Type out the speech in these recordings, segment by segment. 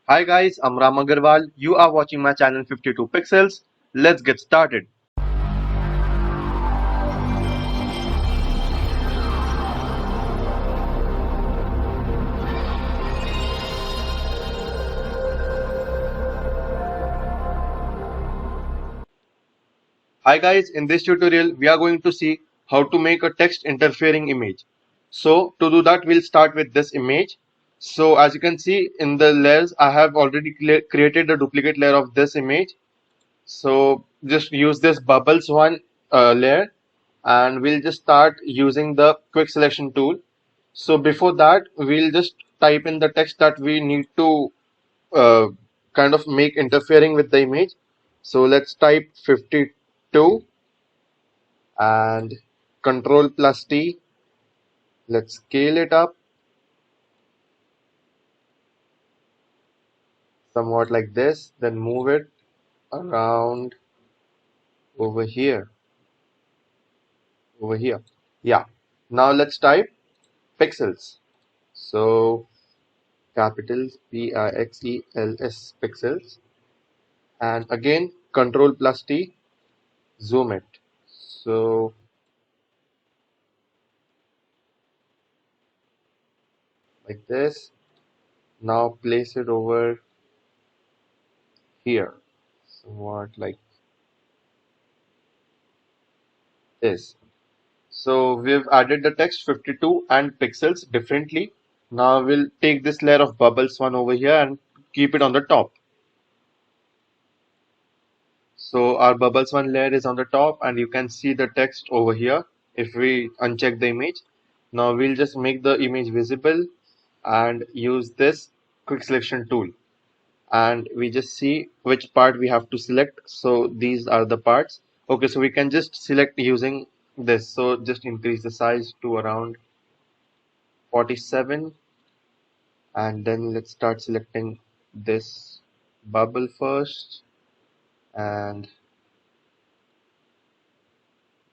Hi guys, I'm Ram Agarwal. You are watching my channel 52 Pixels. Let's get started. Hi guys, in this tutorial we are going to see how to make a text interfering image. So to do that we'll start with this image. So as you can see in the layers I have already created a duplicate layer of this image. So just use this bubbles one layer and we'll just start using the quick selection tool. So before that we'll just type in the text that we need to uh, kind of make interfering with the image. So let's type 52 and control plus T. Let's scale it up somewhat like this, then move it around over here, over here. Yeah. Now let's type pixels. So capitals Pixels pixels and again control plus T, zoom it. So like this. Now place it over here, somewhat like this. So we've added the text 52 and pixels differently. Now we'll take this layer of bubbles one over here and keep it on the top. So our bubbles one layer is on the top and you can see the text over here if we uncheck the image. Now we'll just make the image visible and use this quick selection tool. And we just see which part we have to select. So these are the parts. Okay, so we can just select using this. So just increase the size to around 47 and then let's start selecting this bubble first and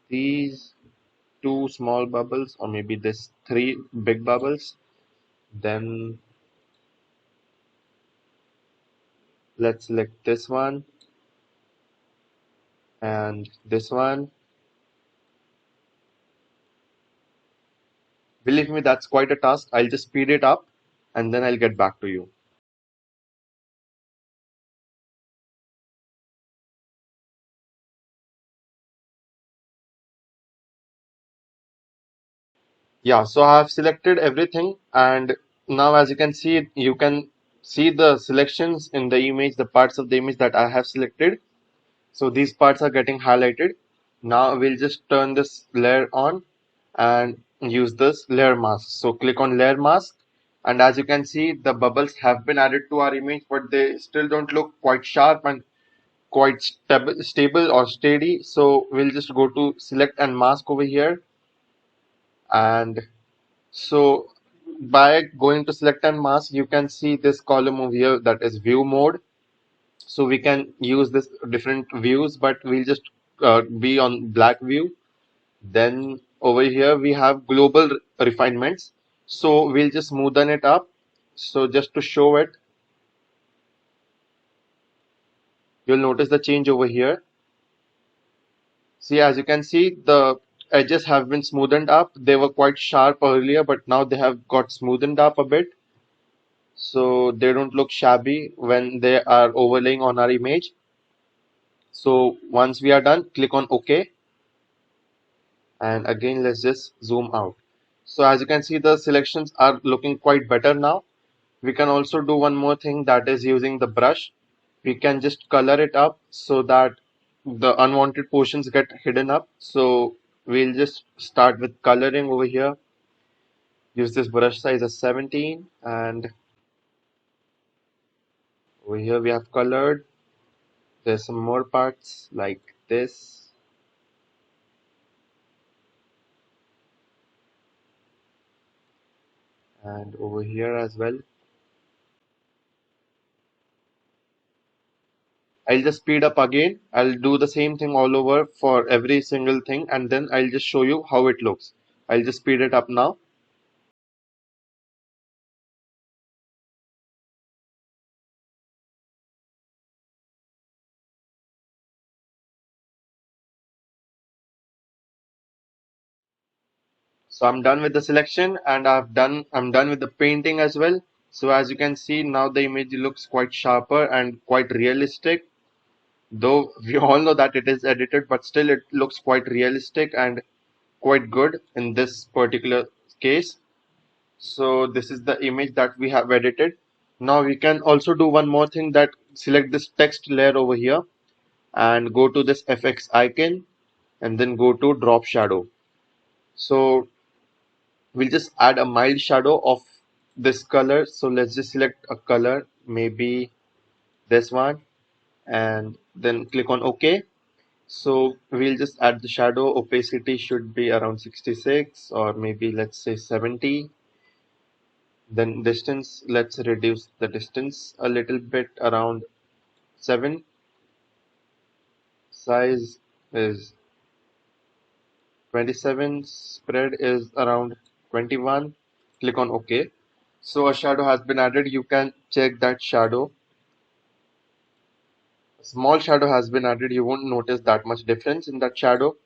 these two small bubbles or maybe this three big bubbles. Then let's select this one and this one. Believe me, that's quite a task. I'll just speed it up and then I'll get back to you. Yeah, so I have selected everything and now as you can see the selections in the image, the parts of the image that I have selected. So these parts are getting highlighted. Now we'll just turn this layer on and use this layer mask. So click on layer mask and as you can see the bubbles have been added to our image but they still don't look quite sharp and quite stable or steady. So we'll just go to select and mask over here and so by going to select and mask you can see this column over here that is view mode. So we can use this different views but we'll just be on black view. Then over here we have global refinements, so we'll just smoothen it up. So just to show it, you'll notice the change over here. See, as you can see the edges have been smoothened up. They were quite sharp earlier but now they have got smoothened up a bit, so they don't look shabby when they are overlaying on our image. So once we are done, click on OK and again let's just zoom out. So as you can see the selections are looking quite better now. We can also do one more thing, that is using the brush. We can just color it up so that the unwanted portions get hidden up. So we'll just start with coloring over here. Use this brush size as 17 and over here we have colored. There's some more parts like this. And over here as well. I'll just speed up again. I'll do the same thing all over for every single thing and then I'll just show you how it looks. I'll just speed it up now. So I'm done with the selection and I'm done with the painting as well. So as you can see now the image looks quite sharper and quite realistic. Though we all know that it is edited, but still it looks quite realistic and quite good in this particular case. So this is the image that we have edited. Now we can also do one more thing, that select this text layer over here and go to this FX icon and then go to drop shadow. So we'll just add a mild shadow of this color. So let's just select a color, maybe this one, and then click on OK. So we'll just add the shadow. Opacity should be around 66 or maybe let's say 70. Then distance, let's reduce the distance a little bit, around 7. Size is 27. Spread is around 21. Click on OK. So a shadow has been added. You can check that shadow. A small shadow has been added. You won't notice that much difference in that shadow.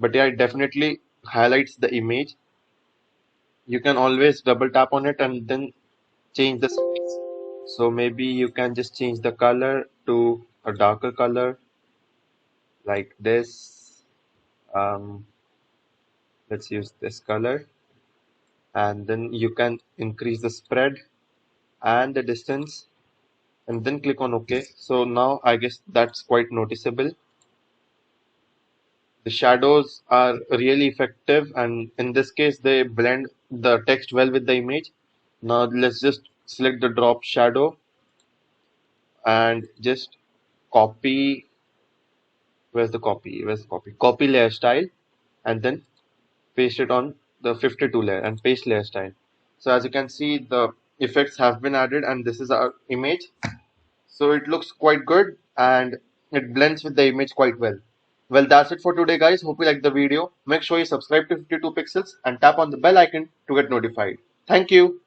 But yeah, it definitely highlights the image. You can always double tap on it and then change the settings. So maybe you can just change the color to a darker color like this. Um, let's use this color, and then you can increase the spread and the distance and then click on OK. So now I guess that's quite noticeable. The shadows are really effective, and in this case they blend the text well with the image. Now let's just select the drop shadow and just copy. Where's the copy? Where's the copy? Copy layer style and then paste it on the 52 layer and paste layer style. So as you can see, the effects have been added and this is our image. So it looks quite good and it blends with the image quite well. Well, that's it for today, guys. Hope you liked the video. Make sure you subscribe to 52 Pixels and tap on the bell icon to get notified. Thank you.